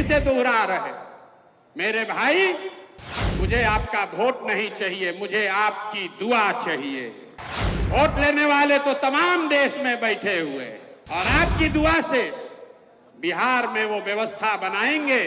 से दोहरा रहे, मेरे भाई मुझे आपका वोट नहीं चाहिए, मुझे आपकी दुआ चाहिए। वोट लेने वाले तो तमाम देश में बैठे हुए और आपकी दुआ से बिहार में वो व्यवस्था बनाएंगे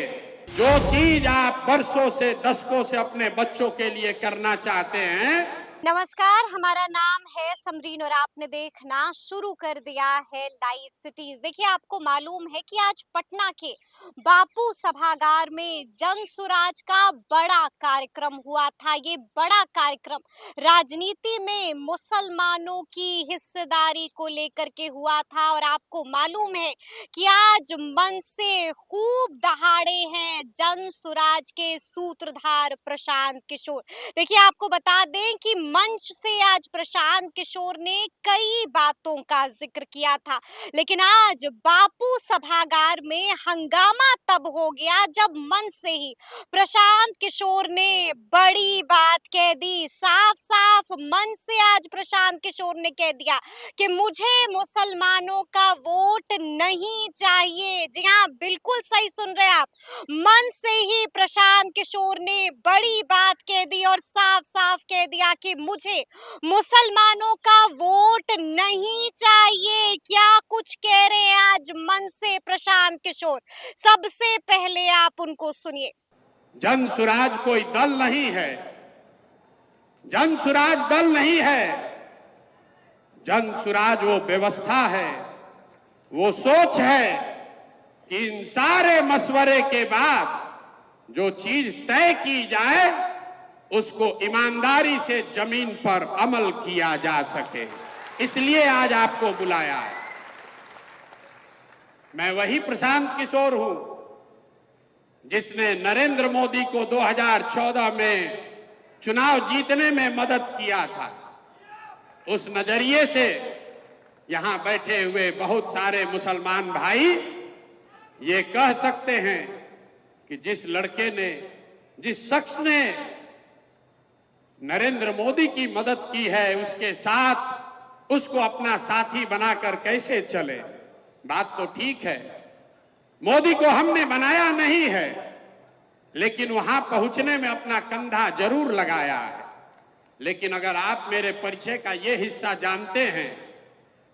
जो चीज आप वर्षों से दशकों से अपने बच्चों के लिए करना चाहते हैं। नमस्कार, हमारा नाम है समरीन और आपने देखना शुरू कर दिया है लाइव सिटीज। देखिए, आपको मालूम है कि आज पटना के बापू सभागार में जन सुराज का बड़ा कार्यक्रम हुआ था। ये बड़ा कार्यक्रम राजनीति में मुसलमानों की हिस्सेदारी को लेकर के हुआ था और आपको मालूम है कि आज मंच से खूब दहाड़े हैं जन सुराज के सूत्रधार प्रशांत किशोर। देखिए, आपको बता दें कि मंच से आज प्रशांत किशोर ने कई बातों का जिक्र किया था, लेकिन आज बापू सभागार में हंगामा तब हो गया जब मंच से ही प्रशांत किशोर ने बड़ी बात कह दी। साफ साफ मंच से आज प्रशांत किशोर ने कह दिया कि मुझे मुसलमानों का वोट नहीं चाहिए। जी हाँ, बिल्कुल सही सुन रहे आप। मंच से ही प्रशांत किशोर ने बड़ी बात कह दी और साफ साफ कह दिया कि मुझे मुसलमानों का वोट नहीं चाहिए। क्या कुछ कह रहे हैं आज मंच से प्रशांत किशोर, सबसे पहले आप उनको सुनिए। जन सुराज कोई दल नहीं है, जन सुराज दल नहीं है, जन सुराज वो व्यवस्था है, वो सोच है कि इन सारे मशवरे के बाद जो चीज तय की जाए उसको ईमानदारी से जमीन पर अमल किया जा सके, इसलिए आज आपको बुलाया है। मैं वही प्रशांत किशोर हूं जिसने नरेंद्र मोदी को 2014 में चुनाव जीतने में मदद किया था। उस नजरिए से यहां बैठे हुए बहुत सारे मुसलमान भाई ये कह सकते हैं कि जिस लड़के ने, जिस शख्स ने नरेंद्र मोदी की मदद की है उसके साथ उसको अपना साथी बनाकर कैसे चले। बात तो ठीक है, मोदी को हमने बनाया नहीं है, लेकिन वहां पहुंचने में अपना कंधा जरूर लगाया है। लेकिन अगर आप मेरे परिचय का ये हिस्सा जानते हैं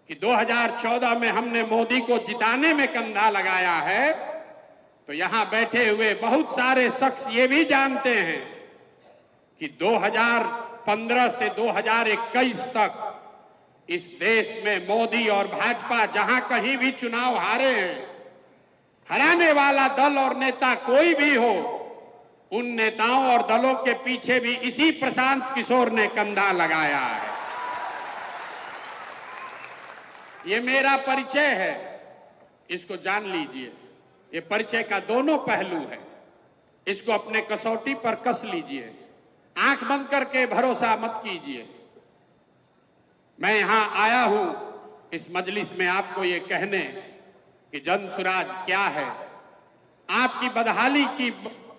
कि 2014 में हमने मोदी को जिताने में कंधा लगाया है, तो यहां बैठे हुए बहुत सारे शख्स ये भी जानते हैं कि 2015 से 2021 तक इस देश में मोदी और भाजपा जहां कहीं भी चुनाव हारे हैं, हराने वाला दल और नेता कोई भी हो, उन नेताओं और दलों के पीछे भी इसी प्रशांत किशोर ने कंधा लगाया है। ये मेरा परिचय है, इसको जान लीजिए। ये परिचय का दोनों पहलू है, इसको अपने कसौटी पर कस लीजिए, आंख बंद करके भरोसा मत कीजिए। मैं यहां आया हूं इस मजलिस में आपको ये कहने कि जन सुराज क्या है, आपकी बदहाली की,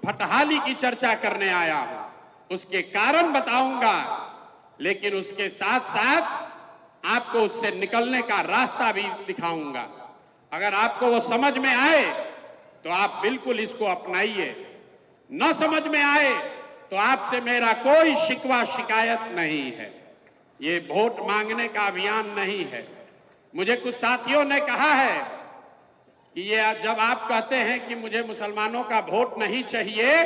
फटहाली की चर्चा करने आया हूं। उसके कारण बताऊंगा, लेकिन उसके साथ साथ आपको उससे निकलने का रास्ता भी दिखाऊंगा। अगर आपको वो समझ में आए तो आप बिल्कुल इसको अपनाइए, न समझ में आए तो आपसे मेरा कोई शिकवा शिकायत नहीं है। ये वोट मांगने का अभियान नहीं है। मुझे कुछ साथियों ने कहा है कि ये जब आप कहते हैं कि मुझे मुसलमानों का वोट नहीं चाहिए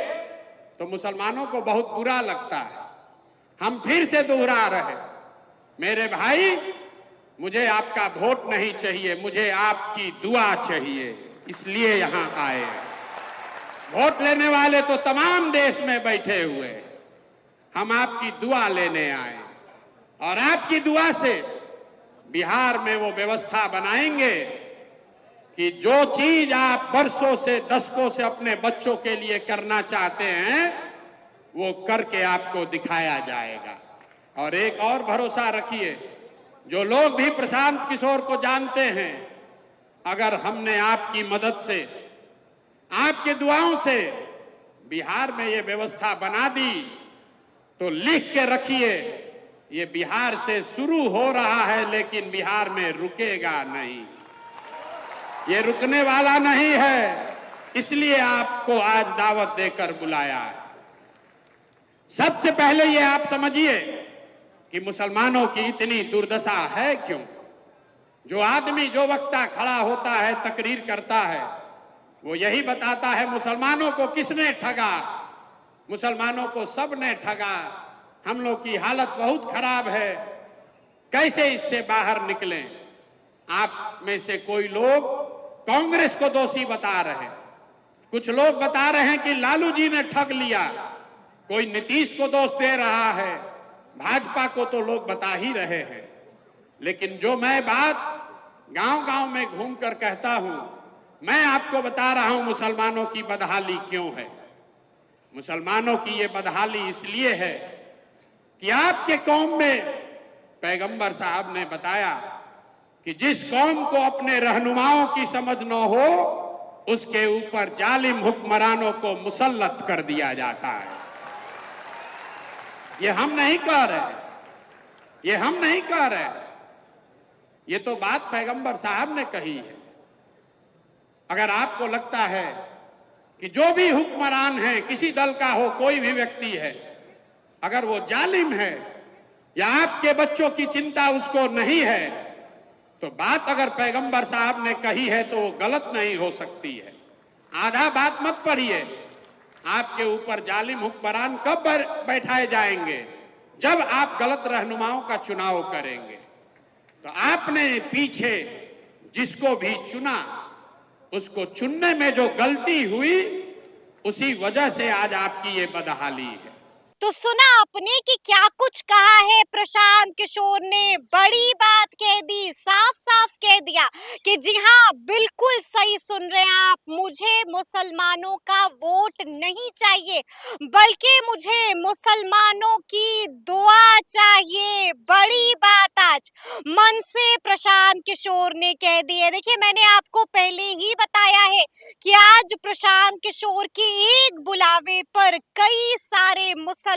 तो मुसलमानों को बहुत बुरा लगता है। हम फिर से दोहरा रहे, मेरे भाई मुझे आपका वोट नहीं चाहिए, मुझे आपकी दुआ चाहिए, इसलिए यहां आए। वोट लेने वाले तो तमाम देश में बैठे हुए, हम आपकी दुआ लेने आए और आपकी दुआ से बिहार में वो व्यवस्था बनाएंगे कि जो चीज आप वर्षों से दशकों से अपने बच्चों के लिए करना चाहते हैं वो करके आपको दिखाया जाएगा। और एक और भरोसा रखिए, जो लोग भी प्रशांत किशोर को जानते हैं, अगर हमने आपकी मदद से, आपकी दुआओं से बिहार में ये व्यवस्था बना दी तो लिख के रखिए, ये बिहार से शुरू हो रहा है लेकिन बिहार में रुकेगा नहीं। ये रुकने वाला नहीं है। इसलिए आपको आज दावत देकर बुलाया है। सबसे पहले ये आप समझिए कि मुसलमानों की इतनी दुर्दशा है क्यों। जो आदमी जो वक्ता खड़ा होता है, तकरीर करता है, वो यही बताता है मुसलमानों को किसने ठगा, मुसलमानों को सबने ठगा, हम लोग की हालत बहुत खराब है, कैसे इससे बाहर निकलें। आप में से कोई लोग कांग्रेस को दोषी बता रहे हैं, कुछ लोग बता रहे हैं कि लालू जी ने ठग लिया, कोई नीतीश को दोष दे रहा है, भाजपा को तो लोग बता ही रहे हैं। लेकिन जो मैं बात गांव-गांव में घूमकर कहता हूं, मैं आपको बता रहा हूं मुसलमानों की बदहाली क्यों है। मुसलमानों की ये बदहाली इसलिए है कि आपके कौम में पैगंबर साहब ने बताया कि जिस कौम को अपने रहनुमाओं की समझ न हो, उसके ऊपर जालिम हुक्मरानों को मुसल्लत कर दिया जाता है। ये हम नहीं कह रहे, ये हम नहीं कह रहे, ये तो बात पैगंबर साहब ने कही है। अगर आपको लगता है कि जो भी हुक्मरान है, किसी दल का हो, कोई भी व्यक्ति है, अगर वो जालिम है या आपके बच्चों की चिंता उसको नहीं है, तो बात अगर पैगंबर साहब ने कही है तो वो गलत नहीं हो सकती है। आधा बात मत पढ़िए। आपके ऊपर जालिम हुक्मरान कब बैठाए जाएंगे? जब आप गलत रहनुमाओं का चुनाव करेंगे। तो आपने पीछे जिसको भी चुना, उसको चुनने में जो गलती हुई, उसी वजह से आज आपकी ये बदहाली है। तो सुना आपने कि क्या कुछ कहा है प्रशांत किशोर ने, बड़ी बात कह दी, साफ साफ कह दिया कि जी हाँ, बिल्कुल सही सुन रहे हैं आप, मुझे मुसलमानों का वोट नहीं चाहिए, बल्कि मुझे मुसलमानों की दुआ चाहिए। बड़ी बात आज मन से प्रशांत किशोर ने कह दी है। देखिए, मैंने आपको पहले ही बताया है कि आज प्रशांत किशोर के एक बुलावे पर कई सारे मुसलमान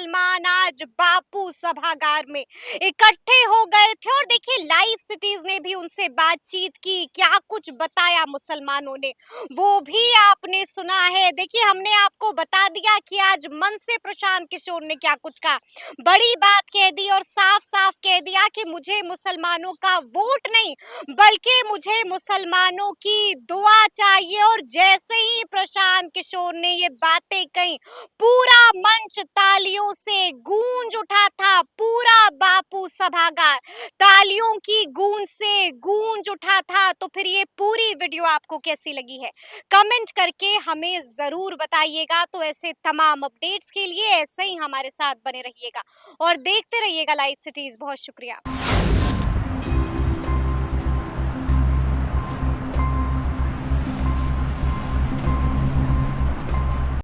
आज बापू सभागार में इकट्ठे हो गए थे। और देखिए, लाइव सिटीज ने भी उनसे बातचीत की, क्या कुछ बताया मुसलमानों ने वो भी आपने सुना है। देखिए, हमने आपको बता दिया कि आज मन से प्रशांत किशोर ने क्या कुछ कहा, बड़ी बात कह दी और साफ साफ कह दिया कि मुझे मुसलमानों का वोट नहीं, बल्कि मुझे मुसलमानों की दुआ चाहिए। और जैसे ही प्रशांत किशोर ने ये बातें कही, पूरा मंच तालियों से गूंज उठा था, पूरा बापू सभागार तालियों की गूंज से गूंज उठा था। तो फिर ये पूरी वीडियो आपको कैसी लगी है, कमेंट करके हमें जरूर बताइएगा। तो ऐसे तमाम अपडेट्स के लिए ऐसे ही हमारे साथ बने रहिएगा और देखते रहिएगा लाइव सिटीज। बहुत शुक्रिया।